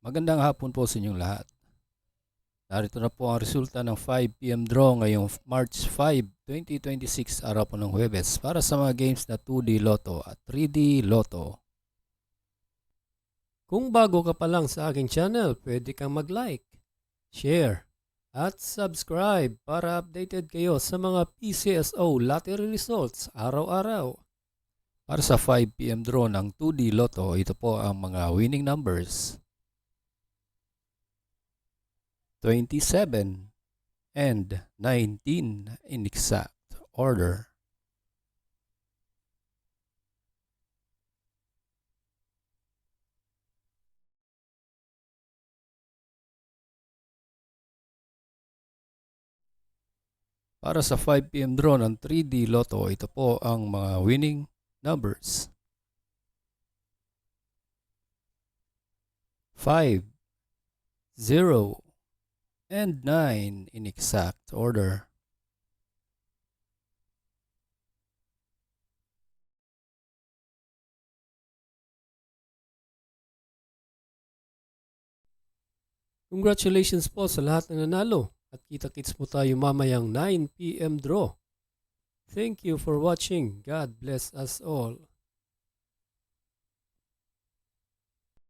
Magandang hapon po sa inyong lahat. Narito na po ang resulta ng 5 PM draw ngayong March 5, 2026, araw po ng Huwebes para sa mga games na 2D Lotto at 3D Lotto. Kung bago ka pa lang sa aking channel, pwede kang mag-like, share, at subscribe para updated kayo sa mga PCSO lottery results araw-araw. Para sa 5 PM draw ng 2D Lotto, ito po ang mga winning numbers: 27 and 19 in exact order. Para sa 5 PM draw ng 3D Lotto, ito po ang mga winning numbers: 5, 0, and 9 in exact order. Congratulations po sa lahat na nanalo at kita-kits mo tayo mamayang 9 PM draw. Thank you for watching. God bless us all.